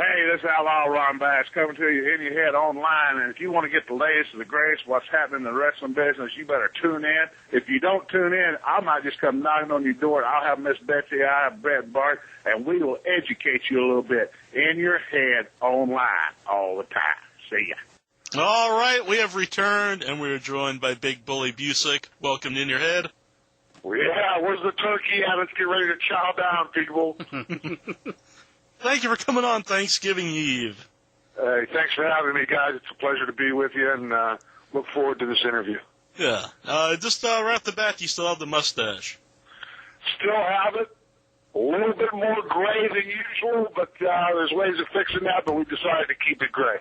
Hey, this is Outlaw Ron Bass coming to you in your head online. And if you want to get the latest of the greatest, what's happening in the wrestling business, you better tune in. If you don't tune in, I might just come knocking on your door. I'll have Miss Betsy, I have Brett Bart, and we will educate you a little bit in your head online all the time. See ya. All right, we have returned, and we are joined by Big Bully Busick. Welcome to In Your Head. Yeah, where's the turkey at? Let's get ready to chow down, people. Thank you for coming on Thanksgiving Eve. Hey, thanks for having me, guys. It's a pleasure to be with you, and look forward to this interview. Yeah. Just right off the bat, you still have the mustache. Still have it. A little bit more gray than usual, but there's ways of fixing that, but we decided to keep it gray.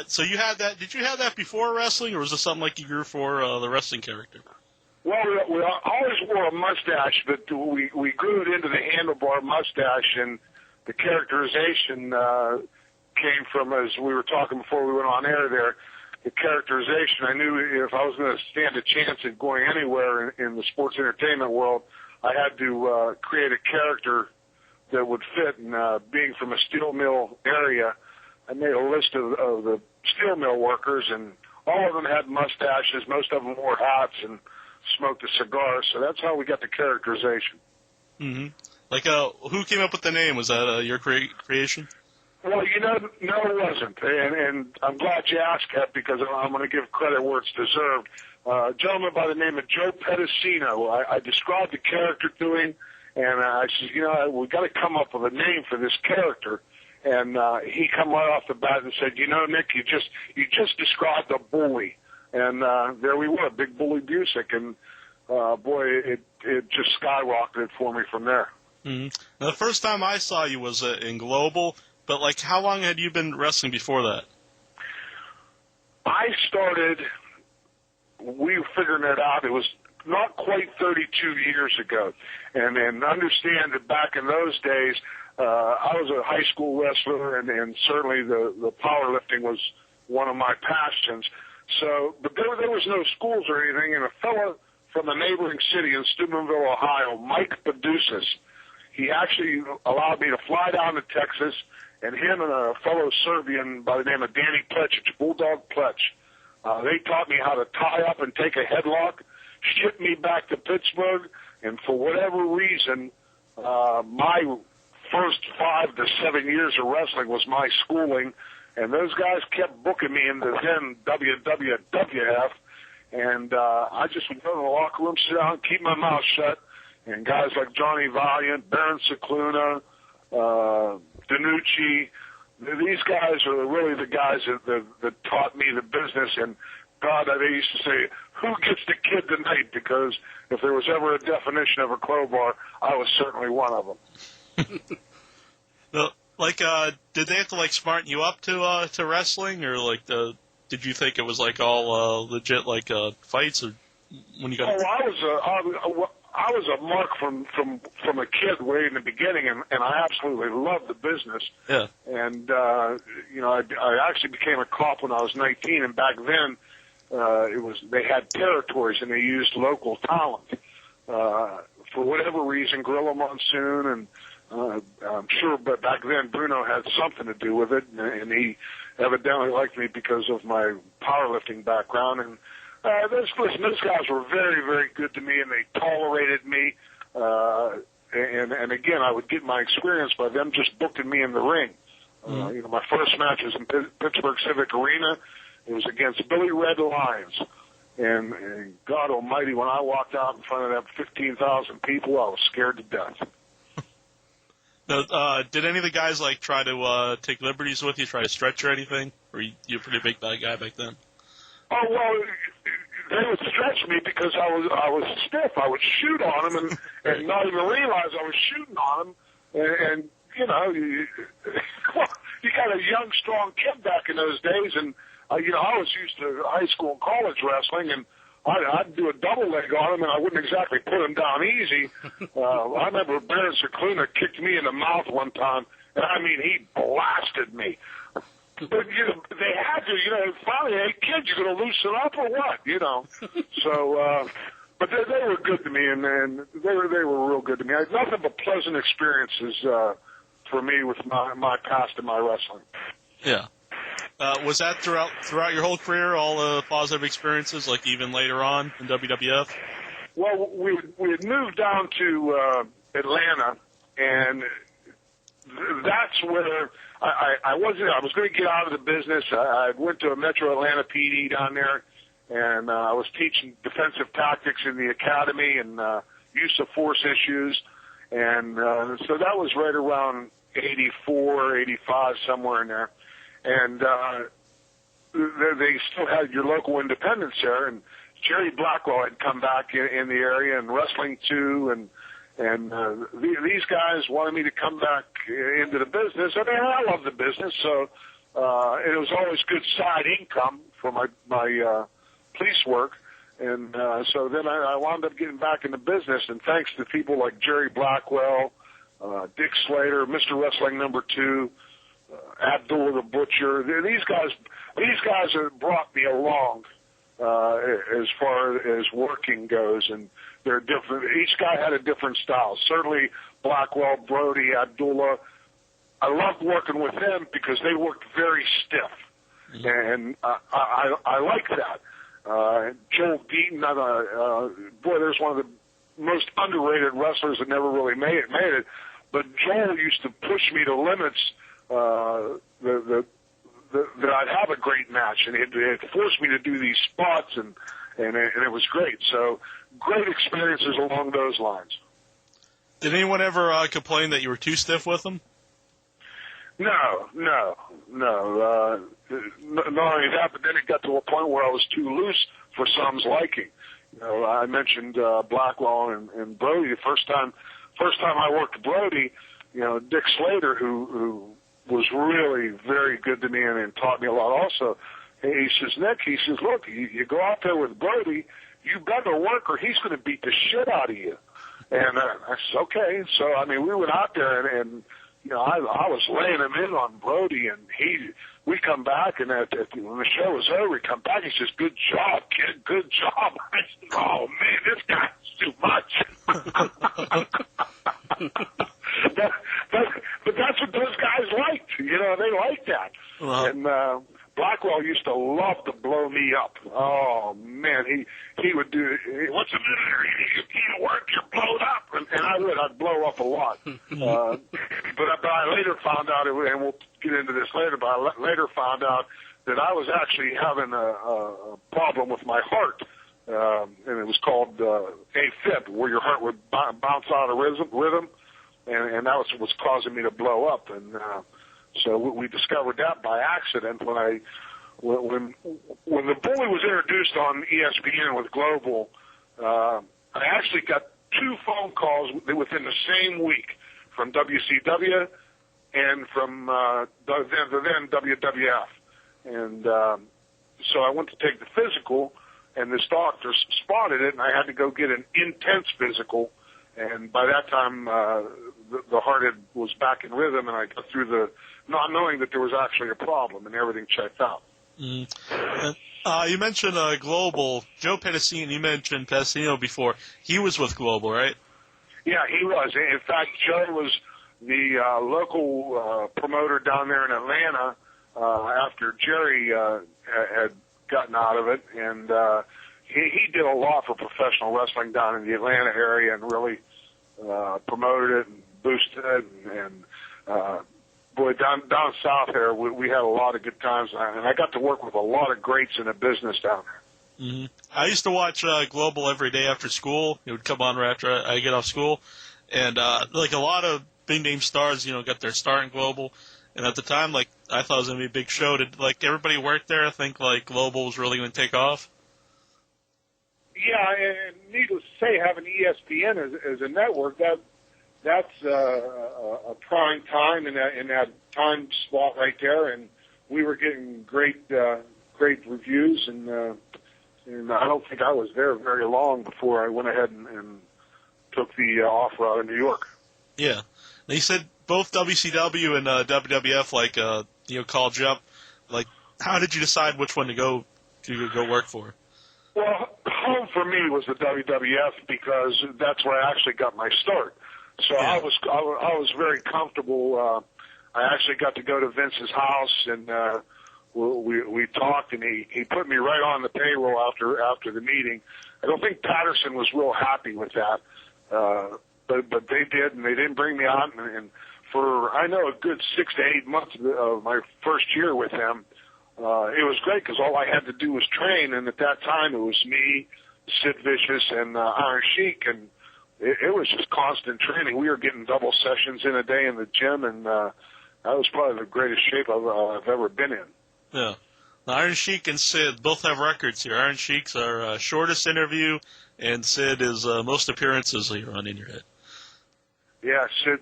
So you had that, did you have that before wrestling, or was this something like you grew for the wrestling character? Well, we always wore a mustache, but we grew it into the handlebar mustache, and the characterization came from, as we were talking before we went on air there, the characterization. I knew if I was going to stand a chance at going anywhere in the sports entertainment world, I had to create a character that would fit, and being from a steel mill area, I made a list of the steel mill workers, and all of them had mustaches. Most of them wore hats and smoked a cigar, so that's how we got the characterization. Mm-hmm. Who came up with the name? Was that your creation? Well, no, it wasn't, and I'm glad you asked that, because I'm going to give credit where it's deserved. A gentleman by the name of Joe Pedicino, I described the character to him, and I said, we've got to come up with a name for this character. And he come right off the bat and said, Nick, you just described a bully. And there we were, Big Bully Busick. And, boy, it just skyrocketed for me from there. Mm-hmm. Now, the first time I saw you was in Global, but, how long had you been wrestling before that? I started, we were figuring it out, it was not quite 32 years ago. And understand that back in those days, I was a high school wrestler, and certainly the powerlifting was one of my passions. So, but there was no schools or anything, and a fellow from a neighboring city in Steubenville, Ohio, Mike Padusis, he actually allowed me to fly down to Texas, and him and a fellow Serbian by the name of Danny Plečić, Bulldog Pleč, they taught me how to tie up and take a headlock, shipped me back to Pittsburgh, and for whatever reason, my first 5 to 7 years of wrestling was my schooling, and those guys kept booking me in the then WWF, and I just would go to the locker room, sit down, keep my mouth shut, and guys like Johnny Valiant, Baron Cicluna, Danucci, these guys are really the guys that taught me the business, and God, they used to say, who gets the kid tonight? Because if there was ever a definition of a crowbar, I was certainly one of them. Did they have to smarten you up to wrestling, or did you think it was all legit fights, or when you got? Oh, I was a mark from a kid way in the beginning, and I absolutely loved the business. Yeah. And I actually became a cop when I was 19, and back then they had territories and they used local talent for whatever reason, Gorilla Monsoon and. I'm sure, but back then Bruno had something to do with it, and he evidently liked me because of my powerlifting background. And those guys were very, very good to me, and they tolerated me. And again, I would get my experience by them just booking me in the ring. My first match was in Pittsburgh Civic Arena. It was against Billy Red Lyons. And God Almighty, when I walked out in front of that 15,000 people, I was scared to death. Now, did any of the guys try to take liberties with you, try to stretch or anything? Or you a pretty big bad guy back then? Oh well, they would stretch me because I was stiff. I would shoot on them and not even realize I was shooting on them. And you got a young, strong kid back in those days, and I was used to high school and college wrestling, and I'd do a double leg on him, and I wouldn't exactly put him down easy. I remember Baron Cicluna kicked me in the mouth one time, and I mean, he blasted me. But, they had to, finally, hey, kid, you going to loosen up or what, So, but they were good to me, and they were real good to me. I had nothing but pleasant experiences for me with my past and my wrestling. Yeah. Was that throughout your whole career, all the positive experiences, like even later on in WWF? Well, we had moved down to Atlanta, and that's where I was going to get out of the business. I went to a Metro Atlanta PD down there, and I was teaching defensive tactics in the academy and use of force issues. And so that was right around 84, 85, somewhere in there. And they still had your local independents there, and Jerry Blackwell had come back in the area and wrestling too, and these guys wanted me to come back into the business. I mean, I love the business, so it was always good side income for my police work. And so then I wound up getting back in the business, and thanks to people like Jerry Blackwell, Dick Slater, Mr. Wrestling number 2, Abdullah the Butcher, these guys have brought me along as far as working goes, and they're different. Each guy had a different style. Certainly Blackwell, Brody, Abdullah. I loved working with them because they worked very stiff, and I like that. Joel Deaton, boy, there's one of the most underrated wrestlers that never really made it. But Joel used to push me to limits that I'd have a great match, and it forced me to do these spots, and it was great. So great experiences along those lines. Did anyone ever complain that you were too stiff with them? No. Not only that, but then it got to a point where I was too loose for some's liking. You know, I mentioned Blackwell and Brody. The first time I worked Brody, you know, Dick Slater, who was really very good to me and taught me a lot also. He says, Nick, look, you go out there with Brody, you better work or he's going to beat the shit out of you. And I said, okay. So, I mean, we went out there and you know, I was laying him in on Brody, and we come back, and when the show was over, we come back, he says, good job, kid, good job. I said, oh, man, this guy's too much. but that's what those guys liked. You know, they liked that. Uh-huh. And Blackwell used to love to blow me up. Oh, man, he would do, what's the matter? You can't work, you're blowed up. And I'd blow up a lot. But I later found out, and we'll get into this later, but I later found out that I was actually having a problem with my heart. And it was called AFib, where your heart would bounce out of rhythm. And that was what's causing me to blow up. And so we discovered that by accident when the Bully was introduced on ESPN with Global. I actually got 2 phone calls within the same week from WCW and from then WWF. And so I went to take the physical, and this doctor spotted it, and I had to go get an intense physical. And by that time, the heart was back in rhythm, and I got through not knowing that there was actually a problem, and everything checked out. Mm-hmm. You mentioned Global. Joe Pedicino, you mentioned Pedicino before. He was with Global, right? Yeah, he was. In fact, Joe was the local promoter down there in Atlanta after Jerry had gotten out of it, and he did a lot for professional wrestling down in the Atlanta area and really promoted it and boosted it. And boy, down south there, we had a lot of good times, and I got to work with a lot of greats in the business down there. Mm-hmm. I used to watch Global every day after school. It would come on right after I get off school. And like a lot of big-name stars, you know, got their start in Global. And at the time, like, I thought it was going to be a big show. Did, like, everybody work there? I think, like, Global was really going to take off? Yeah, and needless to say, having ESPN as a network, that's a prime time in that time spot right there. And we were getting great reviews, and I don't think I was there very long before I went ahead and took the offer out of New York. Yeah. Now you said both WCW and WWF, like, you know, called you up. Like, how did you decide which one to go work for? Well, home for me was the WWF because that's where I actually got my start. So I was very comfortable. I actually got to go to Vince's house, and we talked, and he put me right on the payroll after the meeting. I don't think Patterson was real happy with that, but they did, and they didn't bring me on. And for I know a good 6 to 8 months of my first year with him, it was great because all I had to do was train, and at that time it was me, Sid Vicious, and Iron Sheik, and it was just constant training. We were getting double sessions in a day in the gym, and that was probably the greatest shape I've ever been in. Yeah. Now, Iron Sheik and Sid both have records here. Iron Sheik's our shortest interview, and Sid is most appearances you run in your head. Yeah, Sid,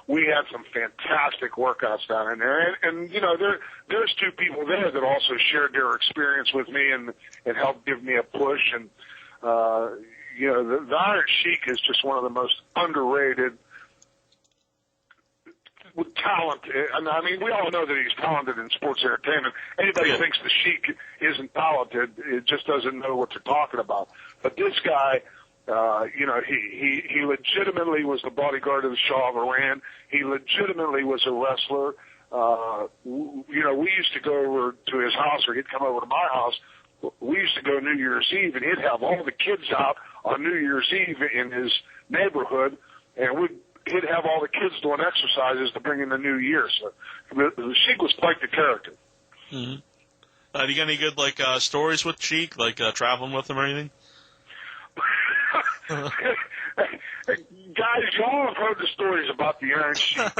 we had some fantastic workouts down in there. And you know, there's two people there that also shared their experience with me and helped give me a push. And, you know, the Iron Sheik is just one of the most underrated with talent. And I mean, we all know that he's talented in sports entertainment. Anybody who thinks the Sheik isn't talented, it just doesn't know what they're talking about. But this guy, you know, he legitimately was the bodyguard of the Shah of Iran. He legitimately was a wrestler. You know, we used to go over to his house, or he'd come over to my house. We used to go New Year's Eve, and he'd have all the kids out on New Year's Eve in his neighborhood, and he'd have all the kids doing exercises to bring in the new year. So the Sheik was quite the character. Mm-hmm. Do you got any good stories with Sheik, traveling with him or anything? Guys, y'all have heard the stories about the Iron Sheik.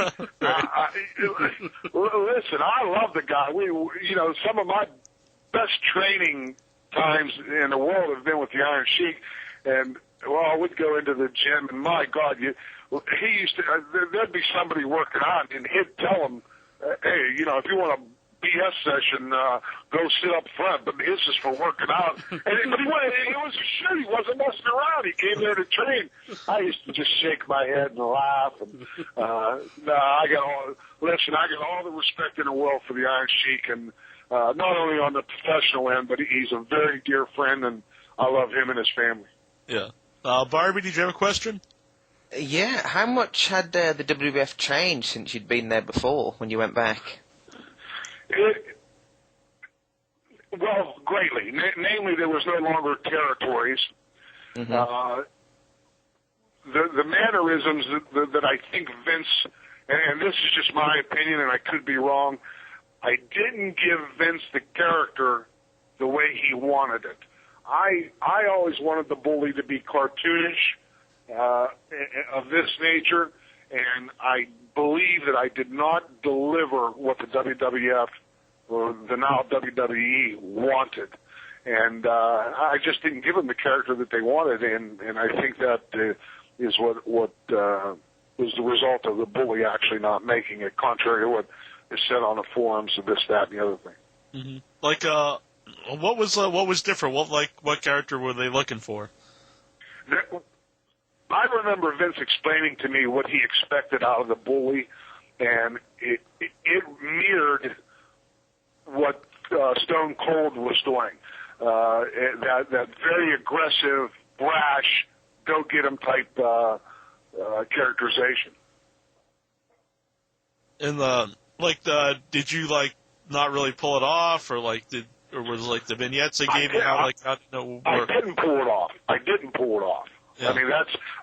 Listen, I love the guy. You know, some of my best training times in the world have been with the Iron Sheik, and well, I would go into the gym, and my God, he used to. There'd be somebody working out, and he'd tell them, "Hey, you know, if you want a BS session, go sit up front, but this is for working out." But he was a shoot. He wasn't messing around. He came there to train. I used to just shake my head and laugh. And I got all the respect in the world for the Iron Sheik, and not only on the professional end, but he's a very dear friend, and I love him and his family. Yeah. Barbie, did you have a question? Yeah. How much had the WWF changed since you'd been there before when you went back? Well, greatly. Namely, there was no longer territories. Mm-hmm. The mannerisms that I think Vince, and this is just my opinion, and I could be wrong, I didn't give Vince the character the way he wanted it. I always wanted the bully to be cartoonish, of this nature, and I believe that I did not deliver what the WWF or the now WWE wanted. And I just didn't give them the character that they wanted, and I think that is what was the result of the bully actually not making it, contrary to what is said on the forums of this, that, and the other thing. Mm-hmm. What was different? What character were they looking for? I remember Vince explaining to me what he expected out of the bully, and it mirrored what Stone Cold was doing. That very aggressive, brash, go get him type characterization. And did you not really pull it off, or was the vignettes they gave you how to know? I didn't pull it off. Yeah. I mean,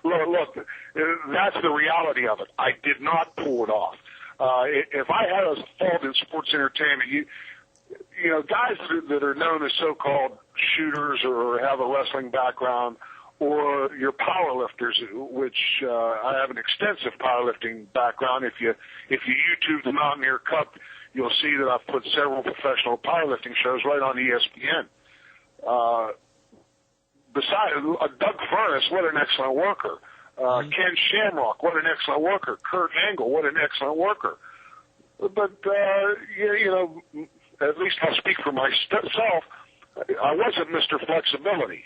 look, that's the reality of it. I did not pull it off. If I had a fault in sports entertainment, you know, guys that are known as so-called shooters or have a wrestling background, or your powerlifters, which I have an extensive powerlifting background. If you YouTube the Mountaineer Cup, you'll see that I've put several professional powerlifting shows right on ESPN. Besides, Doug Furness, what an excellent worker. Ken Shamrock, what an excellent worker. Kurt Angle, what an excellent worker. But, you know, at least I'll speak for myself, I wasn't Mr. Flexibility.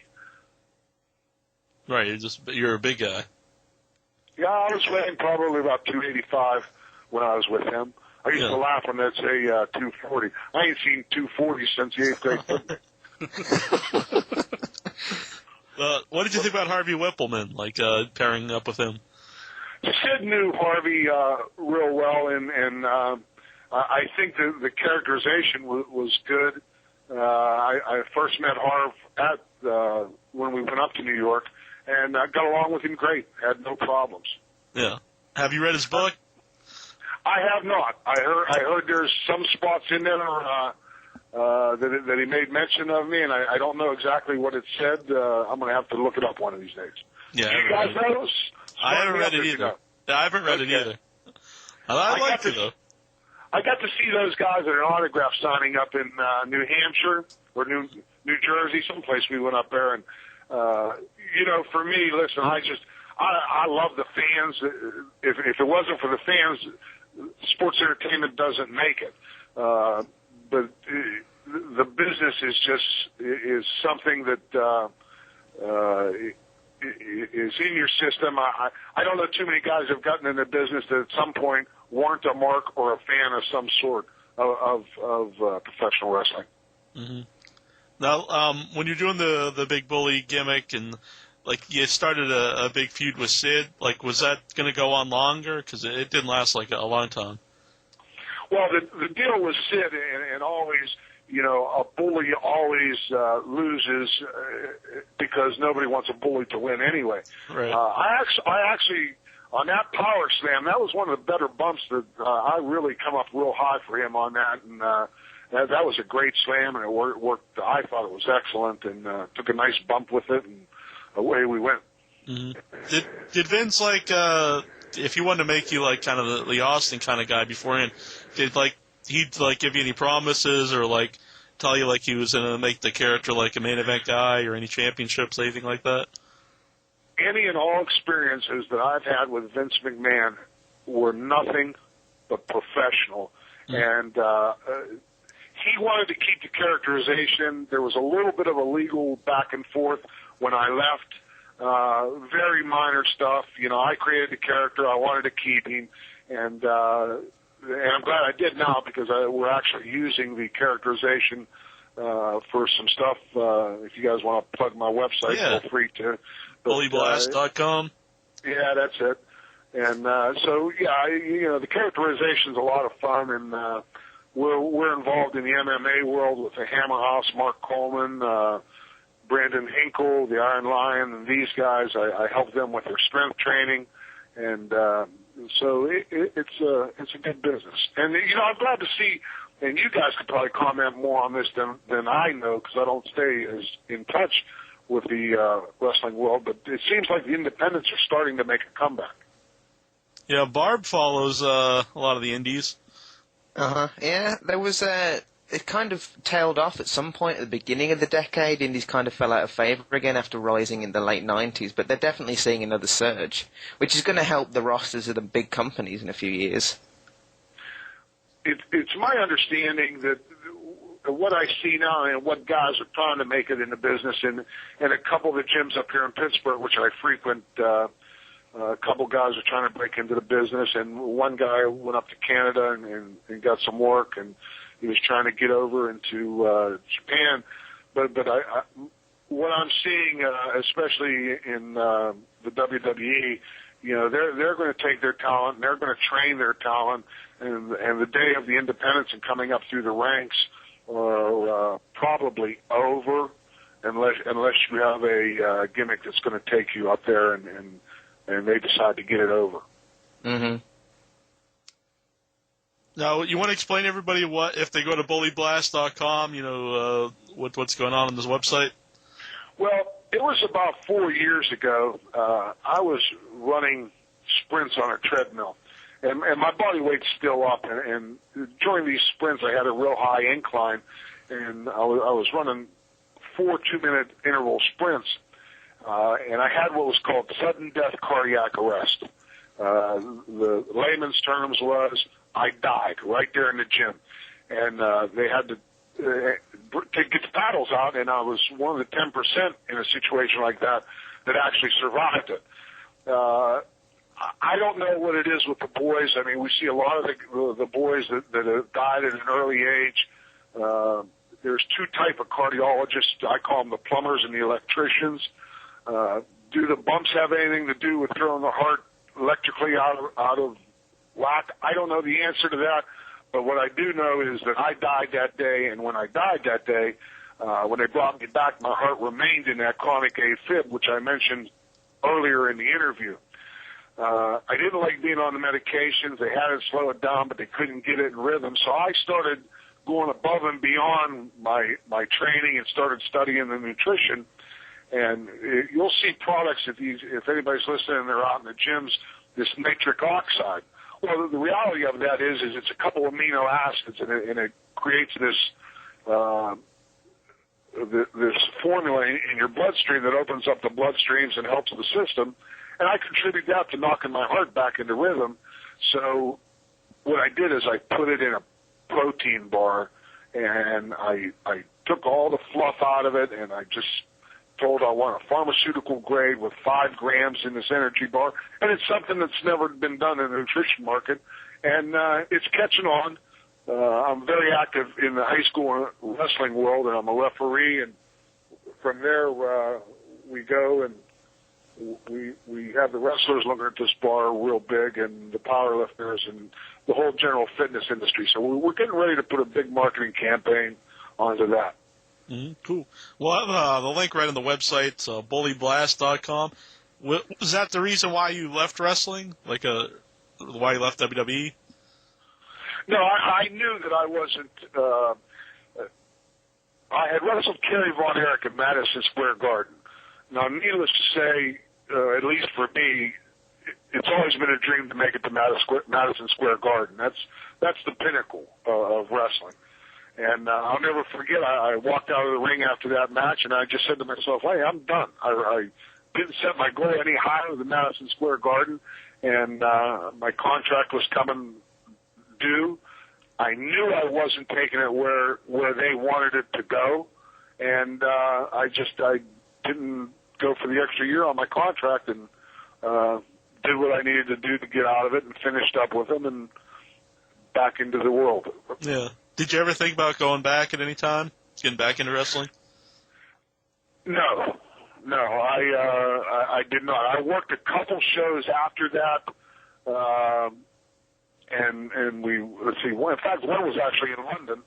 Right, you're a big guy. Yeah, I was weighing probably about 285 when I was with him. I used to laugh when they'd say 240. I ain't seen 240 since the 8th grade. What did you think about Harvey Whippleman, pairing up with him? Sid knew Harvey real well, and I think the characterization was good. I first met Harv at when we went up to New York, and I got along with him great. Had no problems. Yeah. Have you read his book? I have not. I heard there's some spots in there that he made mention of me, and I don't know exactly what it said. I'm going to have to look it up one of these days. Yeah. Do you guys know those? I haven't read it either. I haven't read it either. I'd like to, though. I got to see those guys at an autograph signing up in New Hampshire or New Jersey, someplace we went up there. And, for me, listen, I love the fans. If it wasn't for the fans, sports entertainment doesn't make it. But the business is something that is in your system. I don't know too many guys have gotten in the business that at some point weren't a mark or a fan of some sort of professional wrestling. Mm-hmm. Now, when you're doing the big bully gimmick and like you started a big feud with Sid, like was that going to go on longer? Because it didn't last like a long time. Well, the deal with Sid and always, a bully always loses because nobody wants a bully to win anyway. Right. I actually, on that power slam, that was one of the better bumps that I really come up real high for him on that, and that was a great slam, and it worked. I thought it was excellent, and took a nice bump with it, and away we went. Mm-hmm. Did Vince if he wanted to make you like kind of the Austin kind of guy beforehand, did he'd give you any promises or like tell you like he was going to make the character like a main event guy or any championships, anything like that? Any and all experiences that I've had with Vince McMahon were nothing but professional. Mm-hmm. And he wanted to keep the characterization. There was a little bit of a legal back and forth when I left. Very minor stuff. I created the character. I wanted to keep him. And I'm glad I did now because we're actually using the characterization for some stuff. If you guys want to plug my website, feel free to. BullyBlast.com. Yeah, that's it. And the characterization's a lot of fun, and we're involved in the MMA world with the Hammer House, Mark Coleman, Brandon Hinkle, the Iron Lion, and these guys. I help them with their strength training, and so it's a good business. And I'm glad to see. And you guys could probably comment more on this than I know because I don't stay as in touch with the wrestling world. But it seems like the independents are starting to make a comeback. Yeah, Barb follows a lot of the indies. Yeah, there was it kind of tailed off at some point at the beginning of the decade. Indies kind of fell out of favour again after rising in the late 90s, but they're definitely seeing another surge, which is going to help the rosters of the big companies in a few years. It's my understanding that what I see now and what guys are trying to make it in the business, and a couple of the gyms up here in Pittsburgh, which I frequent, a couple guys are trying to break into the business, and one guy went up to Canada and got some work, and he was trying to get over into Japan. But what I'm seeing, especially in the WWE, they're going to take their talent and they're going to train their talent, and the day of the independents and coming up through the ranks are probably over, unless you have a gimmick that's going to take you up there and they decide to get it over. Mm-hmm. Now, you want to explain to everybody what, if they go to BullyBlast.com, what's going on this website? Well, it was about 4 years ago. I was running sprints on a treadmill, and my body weight's still up. And during these sprints, I had a real high incline, and I was running 4 2-minute interval sprints, and I had what was called sudden death cardiac arrest. The layman's terms was I died right there in the gym, and they had to get the paddles out, and I was one of the 10% in a situation like that actually survived it. I don't know what it is with the boys. I mean, we see a lot of the boys that have died at an early age. There's two type of cardiologists. I call them the plumbers and the electricians. Do the bumps have anything to do with throwing the heart electrically out of whack? I don't know the answer to that, but what I do know is that I died that day, and when I died that day, when they brought me back, my heart remained in that chronic AFib, which I mentioned earlier in the interview. I didn't like being on the medications. They had to slow it down, but they couldn't get it in rhythm. So I started going above and beyond my training and started studying the nutrition. And you'll see products, if anybody's listening and they're out in the gyms, this nitric oxide. Well, the reality of that is it's a couple amino acids, and it creates this formula in your bloodstream that opens up the bloodstreams and helps the system. And I contribute that to knocking my heart back into rhythm. So what I did is I put it in a protein bar, and I took all the fluff out of it, and I just told I want a pharmaceutical grade with 5 grams in this energy bar. And it's something that's never been done in the nutrition market, and it's catching on. I'm very active in the high school wrestling world, and I'm a referee, and from there we go and we have the wrestlers looking at this bar real big, and the power lifters and the whole general fitness industry. So we're getting ready to put a big marketing campaign onto that. Mm-hmm, cool. We'll have the link right on the website, bullyblast.com. Was that the reason why you left wrestling? Why you left WWE? No, I knew that I wasn't. I had wrestled Kerry Von Erich at Madison Square Garden. Now, needless to say, at least for me, it's always been a dream to make it to Madison Square Garden. That's the pinnacle of wrestling. And I'll never forget, I walked out of the ring after that match, and I just said to myself, hey, I'm done. I didn't set my goal any higher than Madison Square Garden, and my contract was coming due. I knew I wasn't taking it where they wanted it to go, and I didn't go for the extra year on my contract, and did what I needed to do to get out of it, and finished up with them and back into the world. Yeah. Did you ever think about going back at any time, getting back into wrestling? No, I did not. I worked a couple shows after that, and let's see. In fact, one was actually in London,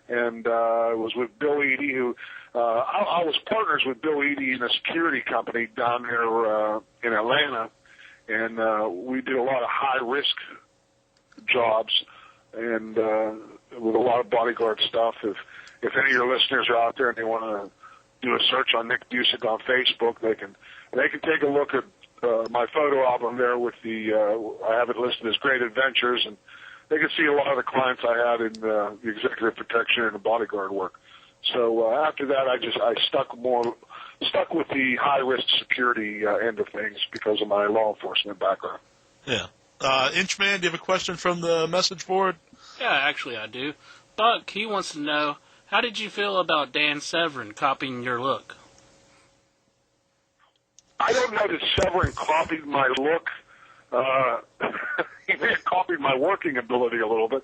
and it was with Bill Eadie, who I was partners with Bill Eadie in a security company down here in Atlanta, and we did a lot of high-risk jobs, and with a lot of bodyguard stuff. If any of your listeners are out there and they want to do a search on Nick Busick on Facebook, they can take a look at my photo album there with I have it listed as Great Adventures, and they can see a lot of the clients I had in the executive protection and the bodyguard work. So after that, I stuck with the high risk security end of things because of my law enforcement background. Yeah. Inchman, do you have a question from the message board? Yeah, actually I do. Buck, he wants to know, how did you feel about Dan Severn copying your look? I don't know that Severn copied my look. He may have copied my working ability a little bit.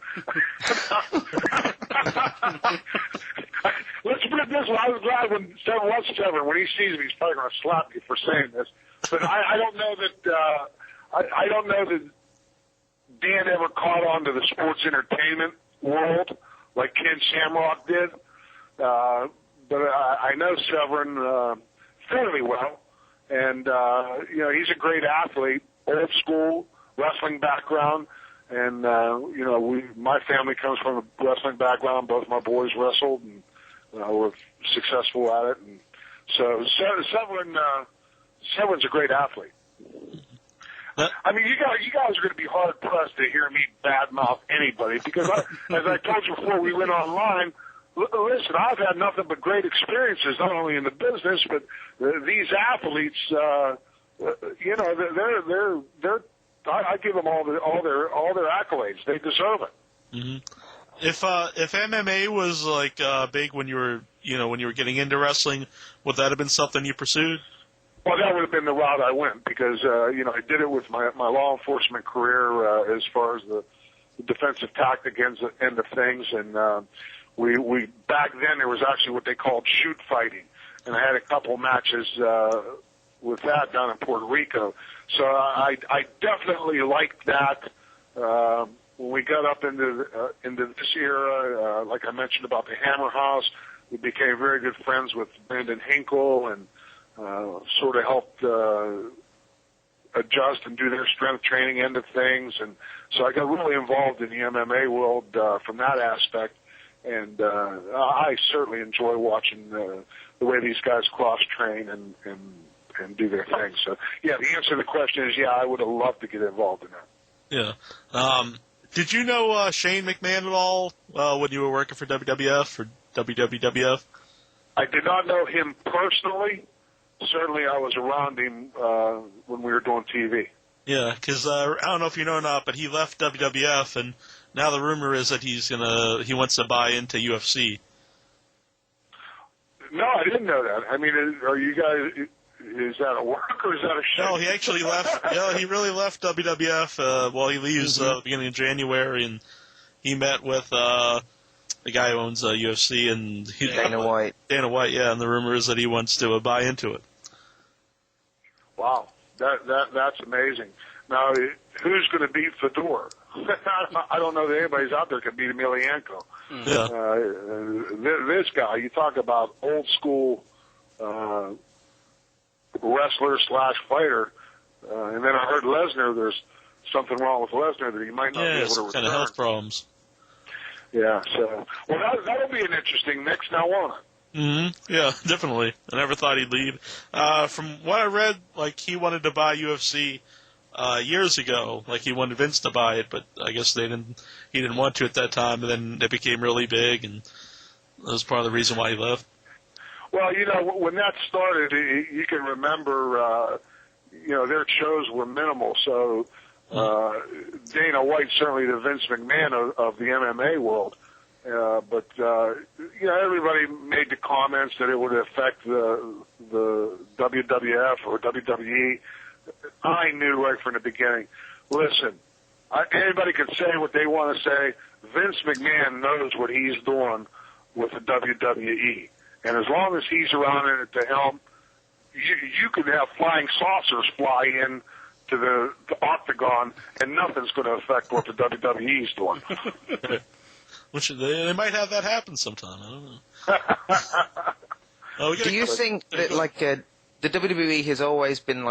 Let's put it this way. I was glad when Severn, when he sees me, he's probably going to slap me for saying this. But I don't know that I don't know that Dan ever caught on to the sports entertainment world like Ken Shamrock did. But I know Severn fairly well. And, he's a great athlete, old school, wrestling background. And, my family comes from a wrestling background. Both my boys wrestled and were successful at it. And so Severn's a great athlete. I mean, you guys are going to be hard pressed to hear me badmouth anybody because, as I told you before we went online, listen, I've had nothing but great experiences, not only in the business, but these athletes. They're. I give them all their accolades. They deserve it. Mm-hmm. If MMA was like big when you were getting into wrestling, would that have been something you pursued? Well, that would have been the route I went because, I did it with my law enforcement career as far as the defensive tactic end of things. And we back then there was actually what they called shoot fighting. And I had a couple matches with that down in Puerto Rico. So I definitely liked that. When we got up into this era, like I mentioned about the Hammer House, we became very good friends with Brandon Hinkle and sort of helped adjust and do their strength training end of things. And so I got really involved in the MMA world from that aspect. And I certainly enjoy watching the way these guys cross-train and do their thing. So, yeah, the answer to the question is, yeah, I would have loved to get involved in that. Yeah. Did you know Shane McMahon at all when you were working for WWF or WWF? I did not know him personally. Certainly I was around him when we were doing TV. Yeah, because I don't know if you know or not, but he left WWF, and now the rumor is that he wants to buy into UFC. No, I didn't know that. I mean, are you guys... Is that a work or is that a show? No, he actually left. Yeah, he really left WWF. He leaves beginning of January, and he met with the guy who owns UFC and Dana White. Dana White, yeah. And the rumor is that he wants to buy into it. Wow, that's amazing. Now, who's going to beat Fedor? I don't know that anybody's out there can beat Emelianenko. Yeah. This guy, you talk about old school. Wrestler / fighter, and then I heard Lesnar. There's something wrong with Lesnar that he might not be able to return. Kind of health problems. Yeah, so that'll be an interesting mix now, won't it? Mm-hmm. Yeah, definitely. I never thought he'd leave. From what I read, like he wanted to buy UFC years ago. Like he wanted Vince to buy it, but I guess he didn't want to at that time. And then it became really big, and that was part of the reason why he left. Well, when that started, you can remember, their shows were minimal. So Dana White, certainly the Vince McMahon of the MMA world. But everybody made the comments that it would affect the WWF or WWE. I knew right from the beginning, listen, anybody can say what they want to say. Vince McMahon knows what he's doing with the WWE. And as long as he's around it at the helm, you could have flying saucers fly in to the octagon, and nothing's going to affect what the WWE's doing. Which they might have that happen sometime. I don't know. Do you think that the WWE has always been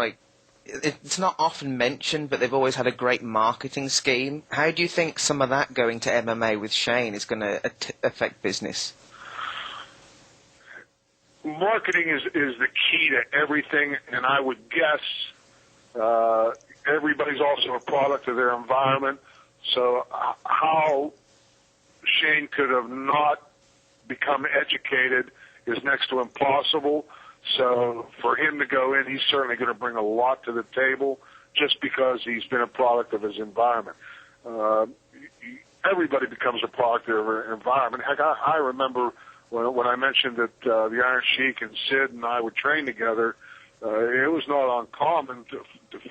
it's not often mentioned, but they've always had a great marketing scheme? How do you think some of that going to MMA with Shane is going to affect business? Marketing is the key to everything, and I would guess everybody's also a product of their environment. So how Shane could have not become educated is next to impossible. So for him to go in, he's certainly going to bring a lot to the table just because he's been a product of his environment. Everybody becomes a product of their environment. Heck, I remember when I mentioned that the Iron Sheik and Sid and I would train together, it was not uncommon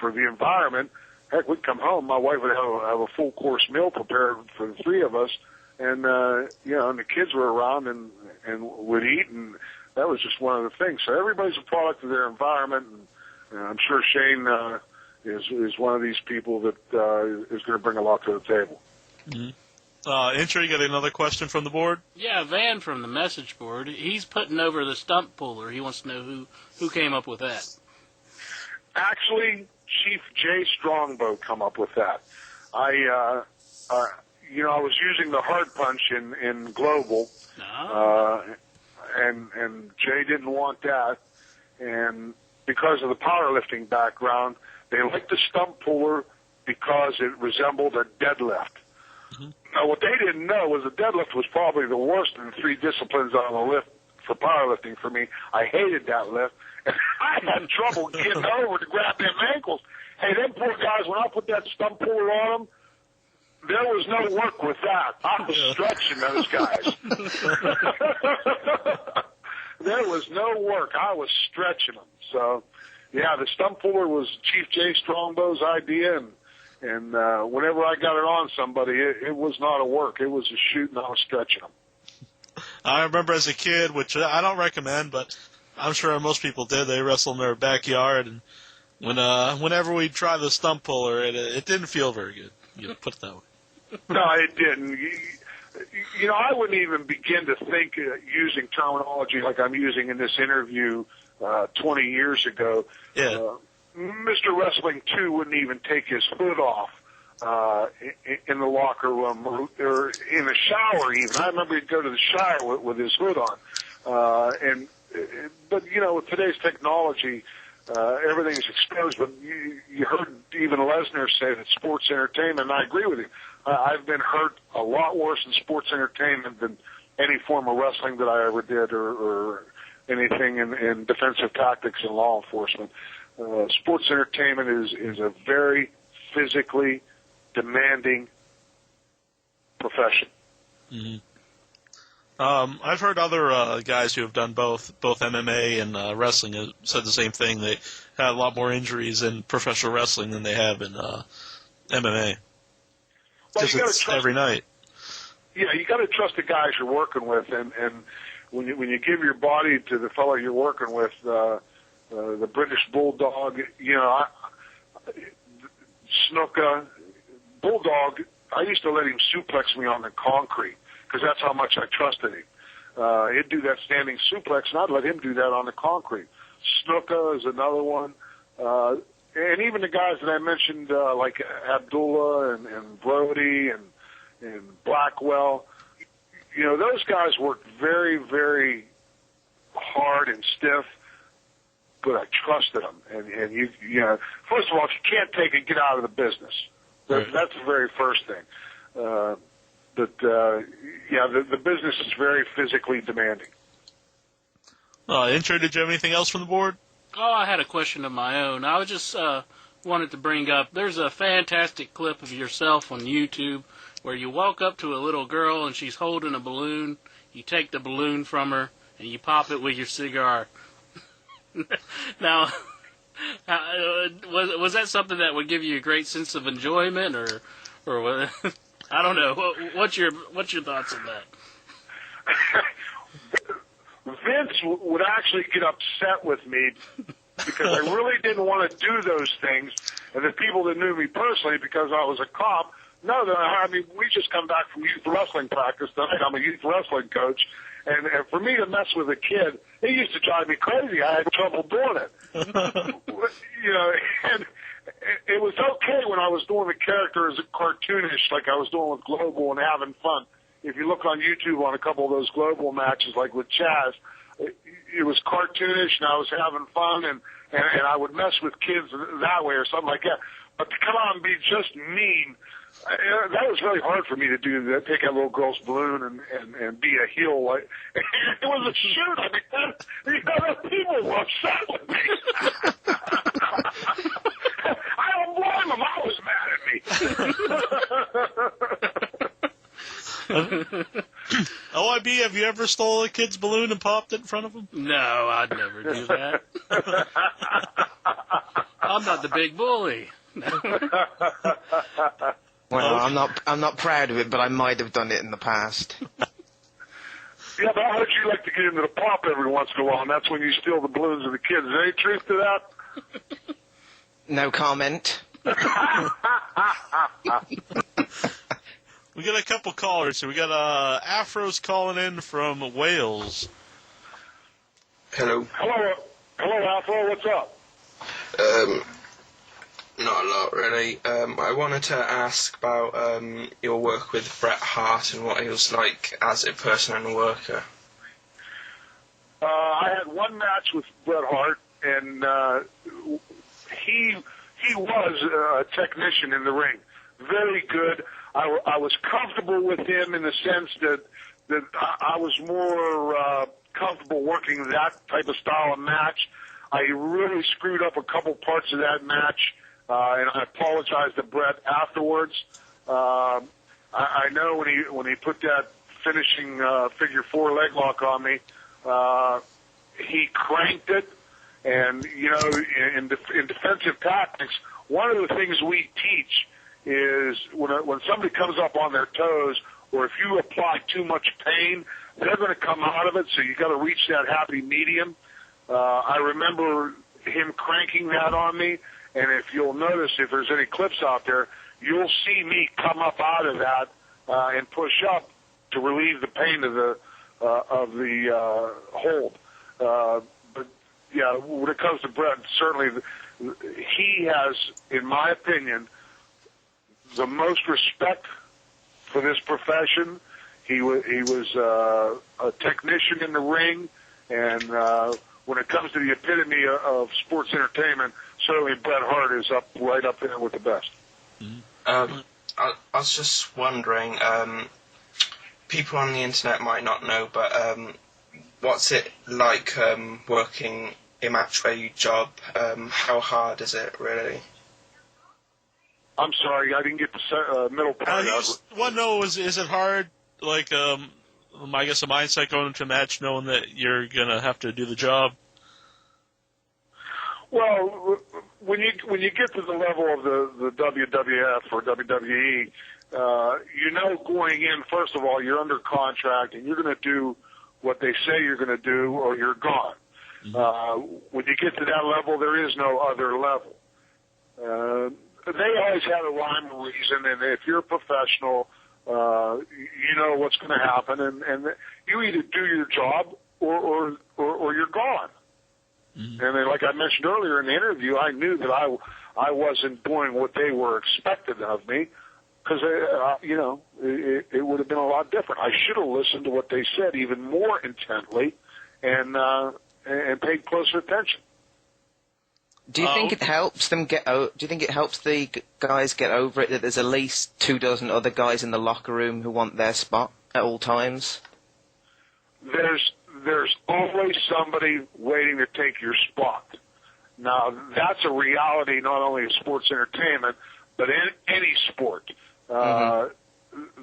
for the environment. Heck, we'd come home, my wife would have a full course meal prepared for the three of us, and and the kids were around and would eat, and that was just one of the things. So everybody's a product of their environment, and I'm sure Shane is one of these people that is going to bring a lot to the table. Mm-hmm. Intro, you got another question from the board? Yeah, Van from the message board. He's putting over the stump puller. He wants to know who came up with that. Actually, Chief Jay Strongbow come up with that. I was using the hard punch in Global, and Jay didn't want that. And because of the powerlifting background, they liked the stump puller because it resembled a deadlift. Mm-hmm. Now, what they didn't know was the deadlift was probably the worst of the three disciplines on the lift for powerlifting for me. I hated that lift, and I had trouble getting over to grab them ankles. Hey, them poor guys, when I put that stump puller on them, there was no work with that. I was stretching those guys. There was no work. I was stretching them. So, yeah, the stump puller was Chief Jay Strongbow's idea, and whenever I got it on somebody, it was not a work. It was a shoot, and I was stretching them. I remember as a kid, which I don't recommend, but I'm sure most people did. They wrestled in their backyard, and Whenever we try the stump puller, it didn't feel very good. You put it that way. No, it didn't. You know, I wouldn't even begin to think using terminology like I'm using in this interview 20 years ago. Yeah. Mr. Wrestling 2 wouldn't even take his hood off in the locker room or in the shower even. I remember he'd go to the shower with his hood on. But, you know, with today's technology, everything's exposed. But you heard even Lesnar say that sports entertainment, and I agree with you. I've been hurt a lot worse in sports entertainment than any form of wrestling that I ever did or anything in defensive tactics and law enforcement. Sports entertainment is a very physically demanding profession. Mm-hmm. I've heard other guys who have done both MMA and wrestling have said the same thing. They had a lot more injuries in professional wrestling than they have in MMA. Because it's every night. Yeah, you got to trust the guys you're working with, and when you give your body to the fellow you're working with, the British Bulldog, you know, Snuka, Bulldog, I used to let him suplex me on the concrete because that's how much I trusted him. He'd do that standing suplex, and I'd let him do that on the concrete. Snuka is another one. And even the guys that I mentioned, like Abdullah and Brody and Blackwell, you know, those guys worked very, very hard and stiff, but I trusted them. And you know, first of all, if you can't take it, get out of the business. That's the very first thing. Yeah, the business is very physically demanding. Intro, did you have anything else from the board? Oh, I had a question of my own. I was just wanted to bring up, there's a fantastic clip of yourself on YouTube where you walk up to a little girl and she's holding a balloon. You take the balloon from her and you pop it with your cigar. Now, was that something that would give you a great sense of enjoyment, or what? I don't know. What's your thoughts on that? Vince would actually get upset with me because I really didn't want to do those things. And the people that knew me personally, because I was a cop, I mean, we just come back from youth wrestling practice tonight. I'm a youth wrestling coach. And for me to mess with a kid, it used to drive me crazy. I had trouble doing it. You know, and it was okay when I was doing the character as a cartoonish, like I was doing with Global and having fun. If you look on YouTube on a couple of those Global matches, like with Chaz, it was cartoonish and I was having fun and I would mess with kids that way or something like that. But to come out and be just mean, that was really hard for me to do. That, take that little girl's balloon and be a heel. Like, it was a shoot. I mean, people were upset with me. I don't blame them. I was mad at me. OIB, have you ever stole a kid's balloon and popped it in front of him? No, I'd never do that. I'm not the big bully. Well, I'm not proud of it, but I might have done it in the past. Yeah, but I heard you like to get into the pop every once in a while, and that's when you steal the balloons of the kids. Is there any truth to that? No comment. We got a couple callers. So we got Afro's calling in from Wales. Hello. Hello, Afro. What's up? Not a lot, really. I wanted to ask about your work with Bret Hart and what he was like as a person and a worker. I had one match with Bret Hart, and he was a technician in the ring. Very good. I was comfortable with him in the sense that I was more comfortable working that type of style of match. I really screwed up a couple parts of that match. And I apologized to Bret afterwards. I know when he put that finishing figure 4 leg lock on me, he cranked it. And you know, in defensive tactics, one of the things we teach is when somebody comes up on their toes, or if you apply too much pain, they're going to come out of it. So you got to reach that happy medium. I remember him cranking that on me. And if you'll notice, if there's any clips out there, you'll see me come up out of that and push up to relieve the pain of the hold. But yeah, when it comes to Brett, certainly he has, in my opinion, the most respect for this profession. He was a technician in the ring, and when it comes to the epitome of sports entertainment, certainly Bret Hart is right up there with the best. I was just wondering, people on the internet might not know, but what's it like working a match where you job? How hard is it, really? I'm sorry, I didn't get the middle part. Is it hard? Like, I guess a mindset going into a match knowing that you're going to have to do the job? Well, when you get to the level of the WWF or WWE, going in, first of all, you're under contract and you're going to do what they say you're going to do or you're gone. When you get to that level, there is no other level. They always have a rhyme or reason, and if you're a professional, you know what's going to happen, and you either do your job or you're gone. And then, like I mentioned earlier in the interview, I knew that I wasn't doing what they were expecting of me, because it would have been a lot different. I should have listened to what they said even more intently, and paid closer attention. Do you think it helps them get out? Do you think it helps the guys get over it that there's at least 24 other guys in the locker room who want their spot at all times? There's always somebody waiting to take your spot. Now, that's a reality not only in sports entertainment, but in any sport. They're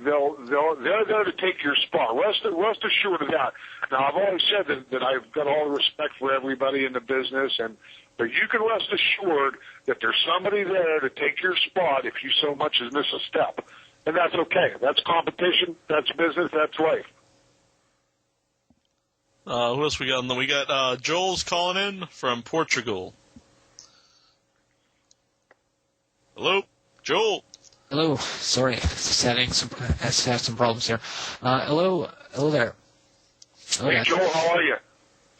there to take your spot. Rest assured of that. Now, I've always said that I've got all the respect for everybody in the business, but you can rest assured that there's somebody there to take your spot if you so much as miss a step. And that's okay. That's competition. That's business. That's life. Who else we got? We got Joel's calling in from Portugal. Hello, Joel. Hello. Sorry, just having some problems here. Hello there. Hey, Joel, how are you?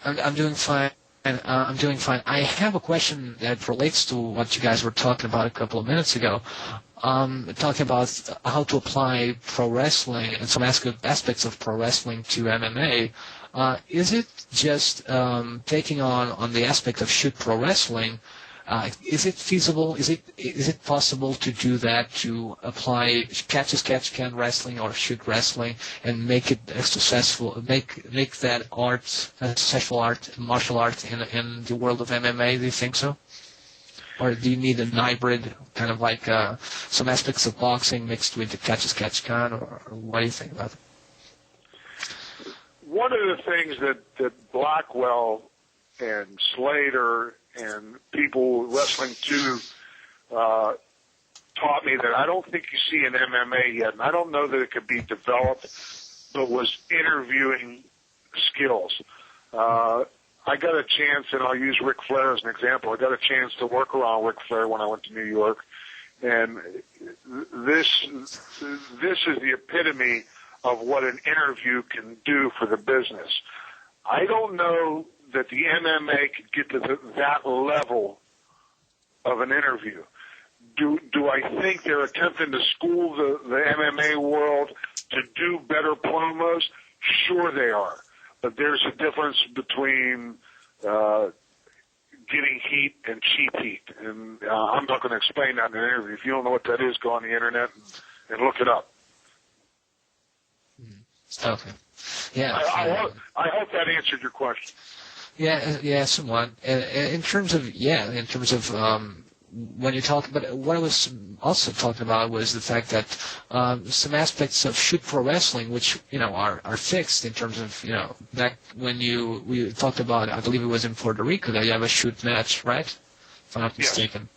I'm doing fine. I'm doing fine. I have a question that relates to what you guys were talking about a couple of minutes ago. Talking about how to apply pro wrestling and some aspects of pro wrestling to MMA. Is it just taking on the aspect of shoot pro wrestling? Is it feasible? Is it possible to do that, to apply catch-as-catch-can wrestling or shoot wrestling and make it a successful, make that art, a successful art, martial art in the world of MMA? Do you think so? Or do you need a hybrid, kind of like some aspects of boxing mixed with the catch-as-catch-can, or what do you think about it? One of the things that Blackwell and Slater and people wrestling too taught me that I don't think you see in MMA yet, and I don't know that it could be developed, but was interviewing skills. I got a chance, and I'll use Ric Flair as an example. I got a chance to work around Ric Flair when I went to New York, and this is the epitome of what an interview can do for the business. I don't know that the MMA could get to that level of an interview. Do I think they're attempting to school the MMA world to do better promos? Sure they are. But there's a difference between getting heat and cheap heat. And I'm not going to explain that in an interview. If you don't know what that is, go on the internet and look it up. Okay. Yeah. I hope that answered your question. Yeah, somewhat. In terms of when you talk, but what I was also talking about was the fact that some aspects of shoot pro wrestling, which are fixed in terms of back when we talked about, I believe it was in Puerto Rico that you have a shoot match, right? If I'm not mistaken.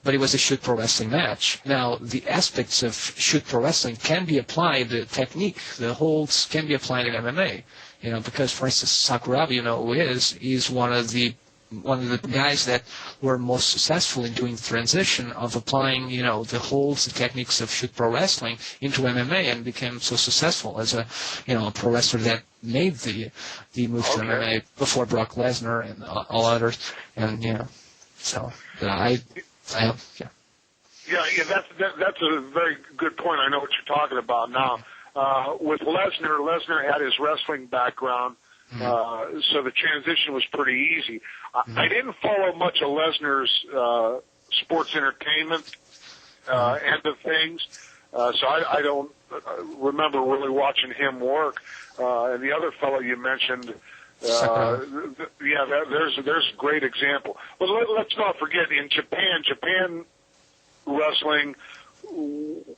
But it was a shoot pro wrestling match. Now, the aspects of shoot pro wrestling can be applied, the technique, the holds can be applied in MMA. Because, for instance, Sakuraba, who is, he's one of the one of the guys that were most successful in doing the transition of applying, the holds and techniques of shoot pro wrestling into MMA, and became so successful as a pro wrestler that made the move to MMA before Brock Lesnar and all others. And so yeah. Yeah, that's a very good point. I know what you're talking about now. With Lesnar had his wrestling background, so the transition was pretty easy. I didn't follow much of Lesnar's sports entertainment end of things, so I don't remember really watching him work. And the other fellow you mentioned, there's a great example. Well, let's not forget, in Japan wrestling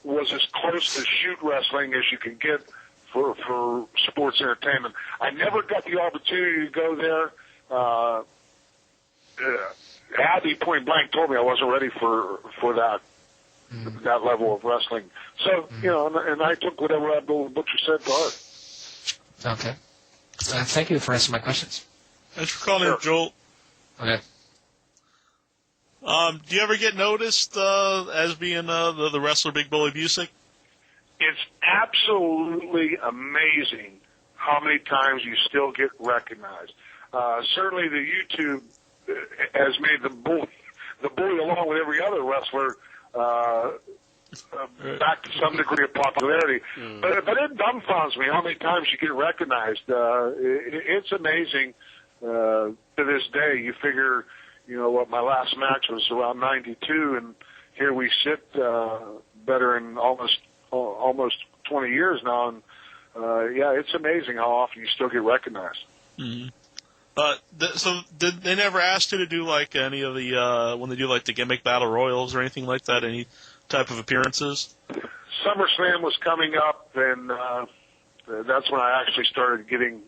was as close to shoot wrestling as you can get for sports entertainment. I never got the opportunity to go there. Abby point blank told me I wasn't ready for that level of wrestling. So and I took whatever Abdul Butcher said to heart. Okay. Thank you for answering my questions. Thanks for calling, Joel. Okay. Do you ever get noticed as being the wrestler Big Bully Busick? It's absolutely amazing how many times you still get recognized. Certainly the YouTube has made the bully along with every other wrestler back to some degree of popularity. But it dumbfounds me how many times you get recognized. It's amazing to this day. You figure, what my last match was around 92, and here we sit better in almost 20 years now, and it's amazing how often you still get recognized. Mm-hmm. So did they never ask you to do like any of the when they do like the gimmick battle royals or anything like that? Any type of appearances? SummerSlam was coming up, and that's when I actually started getting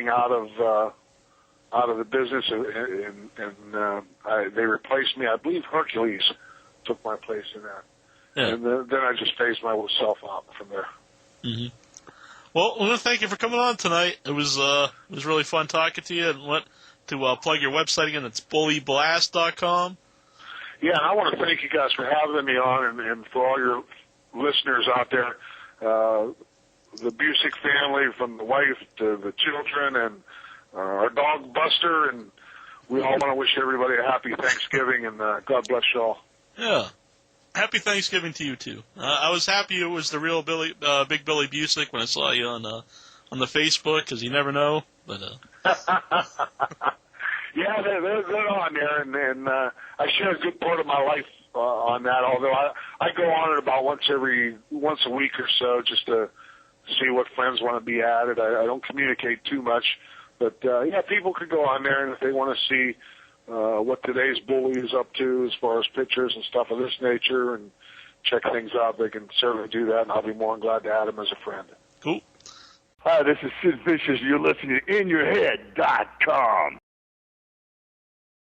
out of the business, and they replaced me. I believe Hercules took my place in that, and then I just phased myself out from there. Mm-hmm. Well, I want to thank you for coming on tonight. It was really fun talking to you. And want to plug your website again. It's bullyblast.com. Yeah, and I want to thank you guys for having me on, and for all your listeners out there, the Busick family, from the wife to the children, and our dog Buster, and we all want to wish everybody a happy Thanksgiving, and God bless you all. Yeah. Happy Thanksgiving to you too. I was happy it was the real Big Billy Busick when I saw you on the Facebook, because you never know. But yeah, they're on there, and I share a good part of my life on that. Although I go on it about once a week or so, just to see what friends want to be added. I don't communicate too much, but people can go on there, and if they want to see what today's bully is up to as far as pictures and stuff of this nature, and check things out, they can certainly do that, and I'll be more than glad to add him as a friend. Cool. Hi, this is Sid Vicious. You're listening to InYourHead.com.